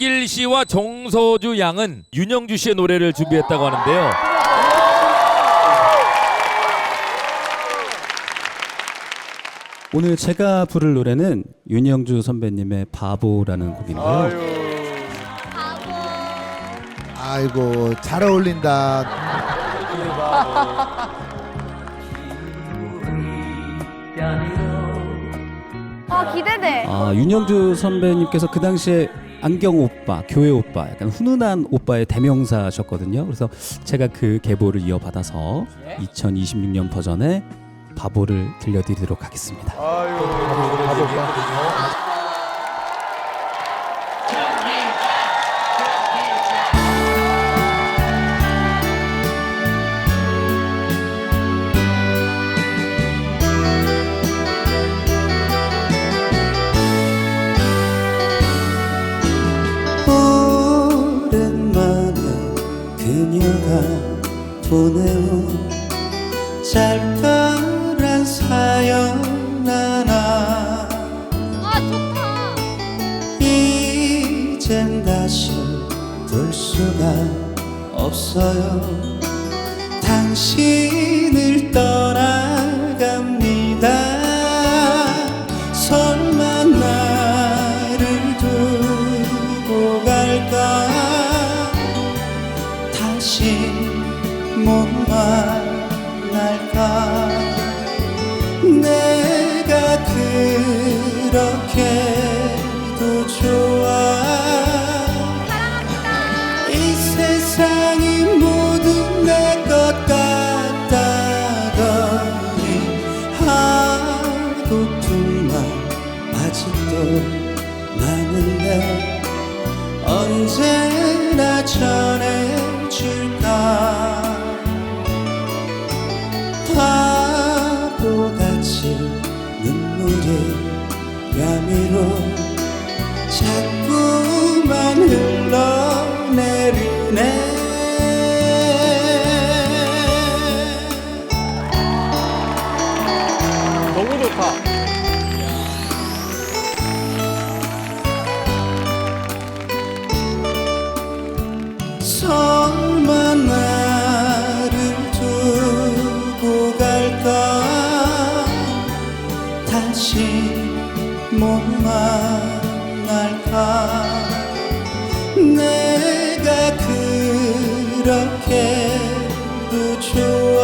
박일 씨와 정서주 양은 윤영주 씨의 노래를 준비했다고 하는데요. 오늘 제가 부를 노래는 윤영주 선배님의 바보라는 곡인데요. 아이고 잘 어울린다. 기대돼. 윤영주 선배님께서 그 당시에 안경 오빠, 교회 오빠, 약간 훈훈한 오빠의 대명사셨거든요. 그래서 제가 그 계보를 이어받아서 2026년 버전의 바보를 들려드리도록 하겠습니다. 오랜만에 그녀가 보내온 짤짤한 사연 하나 좋다. 이젠 다시 볼 수가 없어요. 당신을 떠나갑니다. 설마 나를 두고 갈까. 다시 못 만날까. 내가 그렇게도 좋아. 이 세상이 모두 내 것 같다더니 하고픈 말 아직도 많은데 언제나 전해줄까. 바보같이 눈물이 뺨위로 자꾸만 흘러내리네. 너무 좋다. 설마 나를 두고 갈까. 다시 못 만날까. 내가 그렇게도 좋아.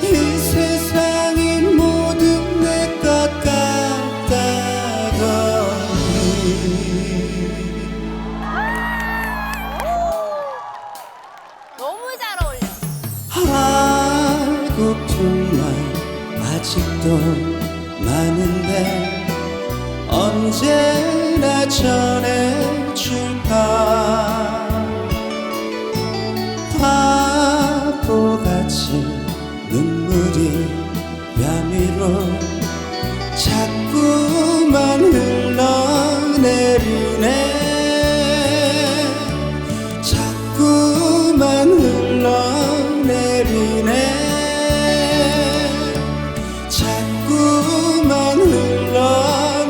이 세상이 모두 내 것 같다더니 너무 잘 어울려. 하고픈 말 아직도 많은데 언제나 전해줄까. 바보같이 눈물이 뺨위로 자꾸만 흘러내리네. 자꾸만 흘러내리네. 자꾸만 흘러내리네.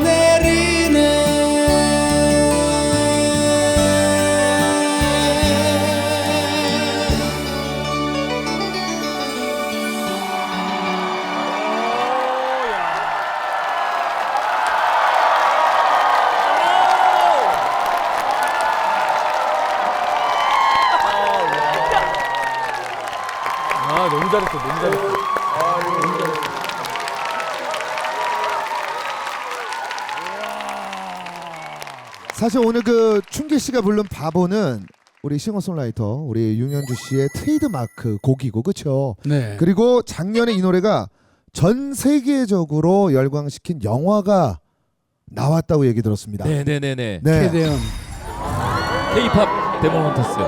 너무 잘했어, 너무 잘했어. 사실 오늘 그 춘기 씨가 부른 바보는 우리 싱어송라이터 우리 윤현주 씨의 트레이드마크 곡이고 그렇죠. 네. 그리고 작년에 이 노래가 전 세계적으로 열광시킨 영화가 나왔다고 얘기 들었습니다. 네네네네. 네. 최대현. K-팝 데몬 헌터스.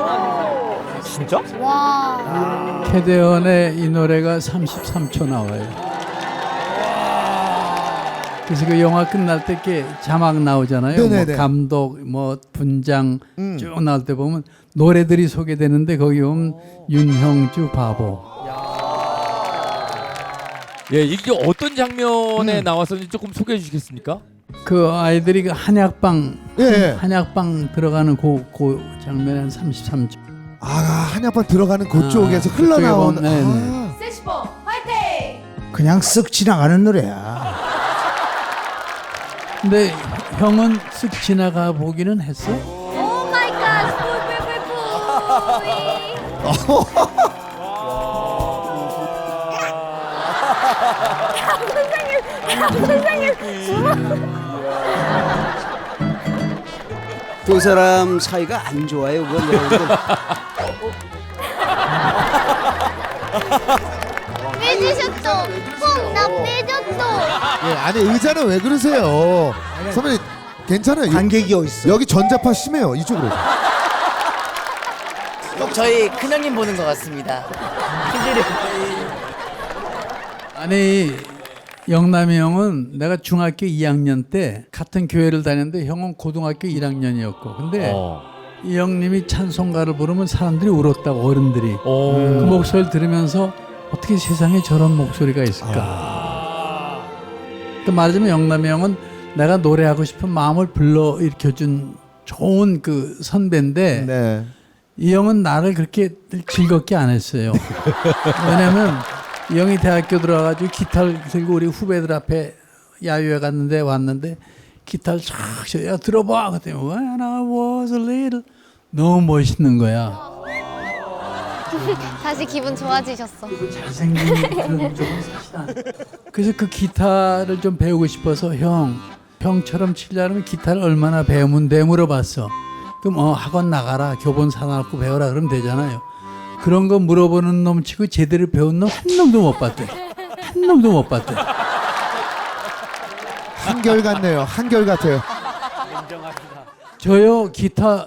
진짜? 와. 최대현의 이 노래가 33초 나와요. 그래서 그 영화 끝날 때 이렇게 자막 나오잖아요. 네네네. 뭐 감독, 뭐 분장 음. 쭉 나올 때 보면 노래들이 소개되는데 거기 보면 윤형주 바보. 예, 이게 어떤 장면에 나왔었는지 조금 소개해 주시겠습니까? 그 아이들이 그 한약방 예, 예. 한약방 들어가는 그 장면이 한 33초. 아, 한약방 들어가는 그쪽에서 아, 흘러나오는. 그쪽에 보면, 네네. 아. 세시포 화이팅! 그냥 쓱 지나가는 노래야. 근데 형은 쓱 지나가 보기는 했어? 오 마이 갓! 뿌이. 선생님 두 사람 사이가 안 좋아요. 그건 내가 볼 때. 삐지셨죠? 꼭 나 삐졌어. 예, 아니 의자는 왜 그러세요? 선배님 괜찮아요. 관객이 어딨어? 여기 전자파 심해요. 이쪽으로. 꼭 저희 큰형님 보는 것 같습니다. 아니 영남이 형은 내가 중학교 2학년 때 같은 교회를 다녔는데 형은 고등학교 1학년이었고 근데 이 형님이 찬송가를 부르면 사람들이 울었다고 어른들이 그 목소리를 들으면서 어떻게 세상에 저런 목소리가 있을까. 그 말하자면 영남이 형은 내가 노래하고 싶은 마음을 불러일으켜준 좋은 그 선배인데 네. 이 형은 나를 그렇게 즐겁게 안 했어요. 왜냐면 이 형이 대학교 들어가가지고 기타를 들고 우리 후배들 앞에 야유회 갔는데 왔는데 기타를 쫙 쳐. 야 들어봐. 그랬더니 When I was a little 너무 멋있는 거야. 다시 기분 좋아지셨어. 잘생긴 그런 적은 사실 안. 그래서 그 기타를 좀 배우고 싶어서 형처럼 치려면 기타를 얼마나 배우면 돼 물어봤어. 그럼 학원 나가라 교본 사놓고 배워라 그러면 되잖아요. 그런 거 물어보는 놈 치고 제대로 배운 놈 한 놈도 못 봤대. 한 놈도 못 봤대. 한결 같네요. 한결 같아요. 저요 기타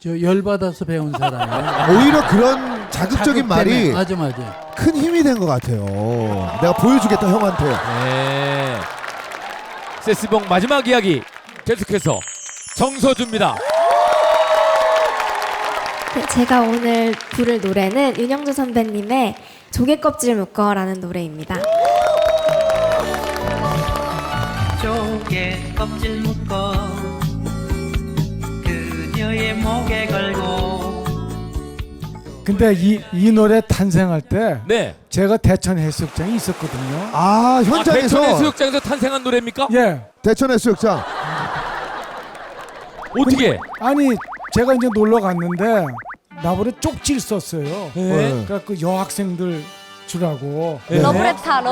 열받아서 배운 사람이에요. 오히려 그런 자극적인 말이 맞아. 큰 힘이 된 것 같아요. 내가 보여주겠다 형한테. 네. 세스봉 마지막 이야기 계속해서 정서주입니다. 네, 제가 오늘 부를 노래는 윤영주 선배님의 조개 껍질 묶어라는 노래입니다. 조개 껍질 묶어 그녀의 목에 걸고. 근데 이 노래 탄생할 때 네. 제가 대천 해수욕장에 있었거든요. 아 현장에서 대천 해수욕장에서 탄생한 노래입니까? 예. 대천 해수욕장. 어떻게? 아니 제가 이제 놀러 갔는데 나보다 쪽지를 썼어요. 네. 그래갖고 여학생들 주라고. 네. 러브레타.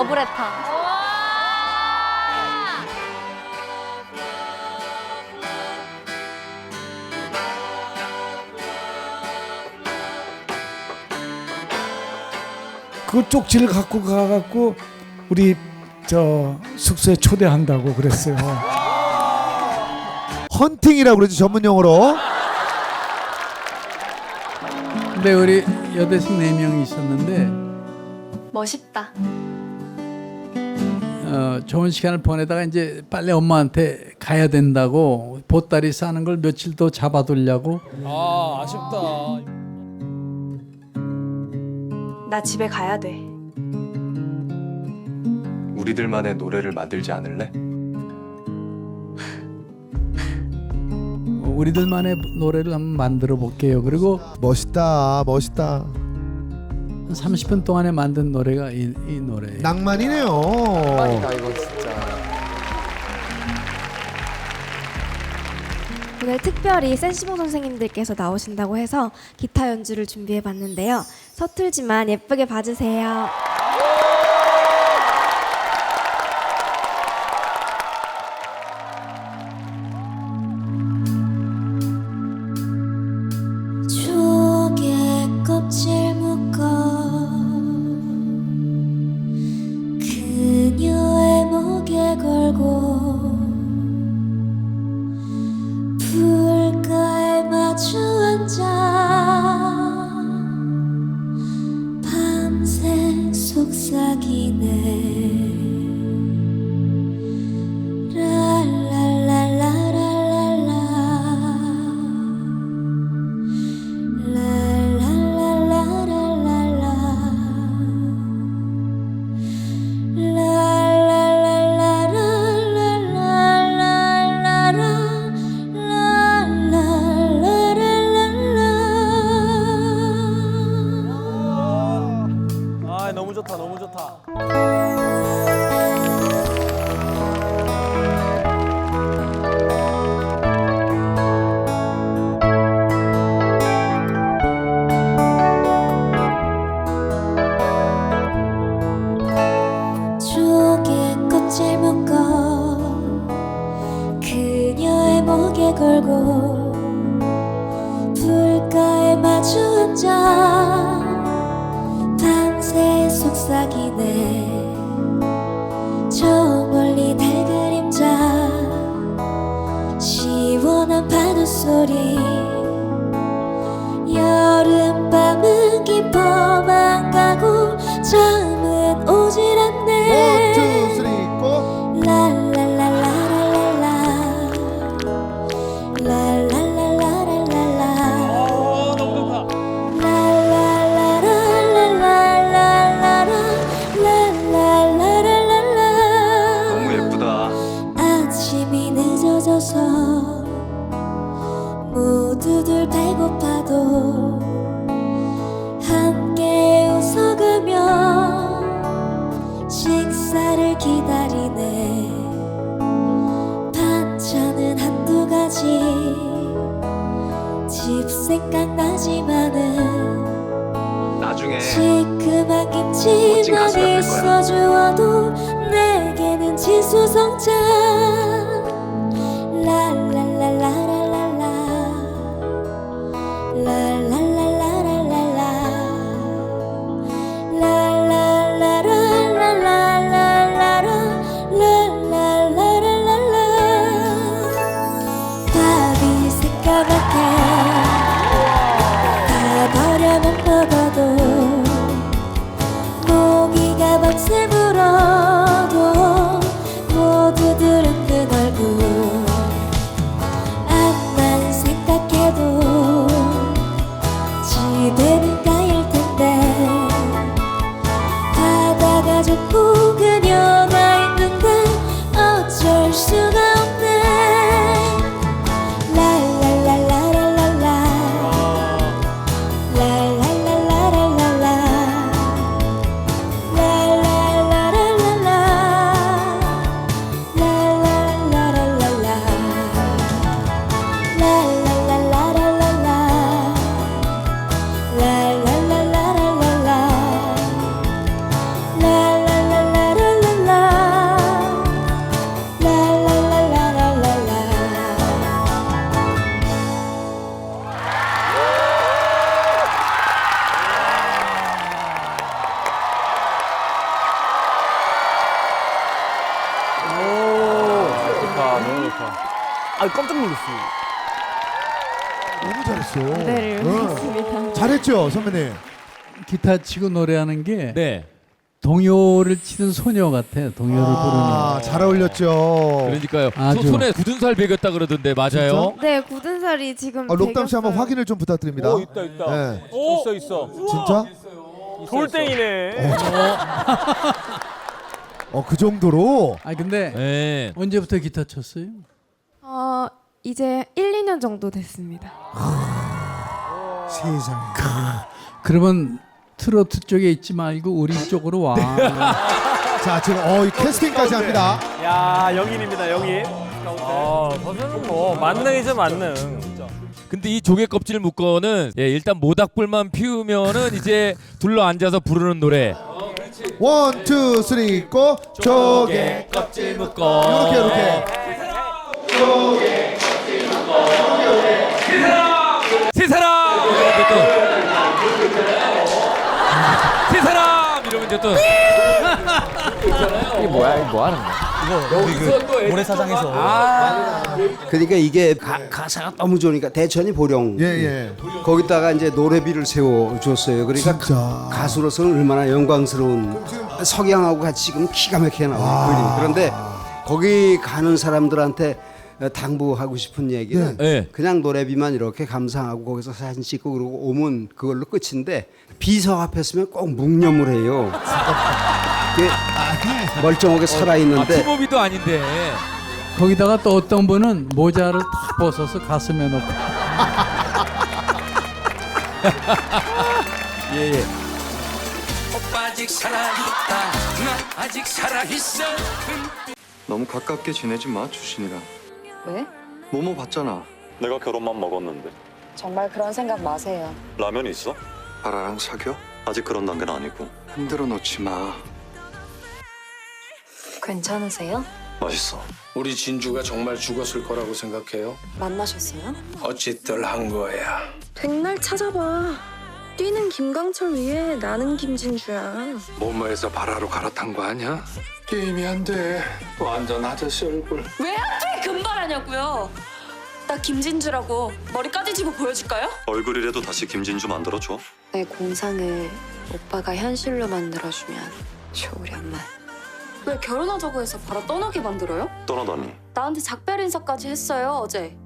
그 쪽지를 갖고 가갖고 우리 저 숙소에 초대한다고 그랬어요. 헌팅이라고 그러지 전문 용어로. 근데 우리 여대생 4명이 있었는데 멋있다. 좋은 시간을 보내다가 이제 빨리 엄마한테 가야 된다고 보따리 싸는 걸 며칠 더 잡아두려고. 아 아쉽다. 나 집에 가야 돼. 우리들만의 노래를 만들지 않을래? 우리들만의 노래를 한번 만들어 볼게요. 그리고 멋있다. 한 30분 동안에 만든 노래가 이 노래예요. 낭만이네요. 이거 진짜. 오늘 특별히 센시봉 선생님들께서 나오신다고 해서 기타 연주를 준비해봤는데요. 서툴지만 예쁘게 봐주세요. 조개 껍질 묶어 그녀의 목에 걸고 불가에 마주 앉아 밤새 속삭이네. 목에 걸고 불가에 마주 앉아 밤새 속삭이네 저 멀리 달 그림자 시원한 파도 소리 여름밤은 깊어만 가고 잠은 오질 않네 1, 2, 3, 고! 랄랄랄라랄랄라 랄랄랄라랄랄라 랄랄랄라랄랄랄라 너무 예쁘다. 아침이 늦어져서 모두들 배고파도 함께 웃어가며 식사를 기다리네 반찬은 한두 가지 집 생각나지만은 나중에 시큼한 멋진 김치만 가수가 될 거야. 있어주어도 내게는 지수성찬 랄랄랄라랄랄라 랄랄랄라랄랄라 랄랄라랄랄랄랄랄랄랄랄라 밥이 새까맣게 다 버려 먹어도 모기가 밤새 물어도 모두들은 그 얼굴 앞만 생각해도 집에는 가일 텐데 바다가 좋고 그녀가 있는데 어쩔 수가 없네 랄랄랄라랄랄라 랄랄랄라랄랄라 랄랄라랄랄라 랄랄라랄랄라 랄랄라랄랄라 랄랄라랄랄라 랄랄라랄랄라 랄랄라랄랄라 너무 잘했어. 무대를 응. 했습니다. 잘했죠, 선배님? 기타 치고 노래하는 게 네. 동요를 치는 소녀 같아. 동요를 아, 잘 어울렸죠. 그러니까요. 아주. 손에 굳은 살 베겼다 그러던데 맞아요? 네, 굳은 살이 지금 록담 씨 한번 배겼어요. 확인을 좀 부탁드립니다. 있다. 네. 있어. 진짜? 돌덩이네. 그 정도로? 아 근데 네. 언제부터 기타 쳤어요? 이제 1, 2년 정도 됐습니다. 세상에. 그러면 트로트 쪽에 있지 말고 우리 쪽으로 와. 자, 지금 이 캐스팅까지 합니다. 야, 영인입니다, 영인. 선생님 뭐 만능이죠, 만능. 근데 이 조개 껍질 묶어는 일단 모닥불만 피우면은 이제 둘러 앉아서 부르는 노래. 1, 2, 3, 고! 조개 껍질 묶어. 이렇게. 세 사람. 이러면 또. 세 사람 이러면 이제 또. 이게 뭐야, 이거 뭐 하는 거야? 모래사장에서. 그러니까 이게 가사가 너무 좋으니까 대천이 보령 예. 거기다가 이제 노래비를 세워줬어요. 그러니까 진짜. 가수로서는 얼마나 영광스러운 석양하고 같이 지금 기가 막히게 나와요. 그런데 거기 가는 사람들한테 당부하고 싶은 얘기는 네. 그냥 노래비만 이렇게 감상하고 거기서 사진 찍고 그러고 오면 그걸로 끝인데 비서 앞에 서면 꼭 묵념을 해요. 멀쩡하게 살아있는데 팀워비도 아닌데. 거기다가 또 어떤 분은 모자를 다 벗어서 가슴에 넣고. 예. 오빠 아직 살아있다 나 아직 살아있어 너무 가깝게 지내지 마, 주신이랑. 왜? 뭐뭐 봤잖아. 내가 결혼만 먹었는데. 정말 그런 생각 마세요. 라면 있어? 바라랑 사겨? 아직 그런 단계는 아니고. 흔들어 놓지 마. 괜찮으세요? 맛있어. 우리 진주가 정말 죽었을 거라고 생각해요? 만나셨어요? 어찌들 한 거야. 백날 찾아봐. 뛰는 김강철 위에 나는 김진주야. 모모에서 발화로 갈아탄 거 아니야? 게임이 안 돼. 완전 아저씨 얼굴. 왜 하필 금발하냐고요? 나 김진주라고 머리 까지지고 보여줄까요? 얼굴이라도 다시 김진주 만들어줘. 내 공상을 오빠가 현실로 만들어주면 좋으련만. 왜 결혼하자고 해서 바로 떠나게 만들어요? 떠나다니. 나한테 작별 인사까지 했어요 어제.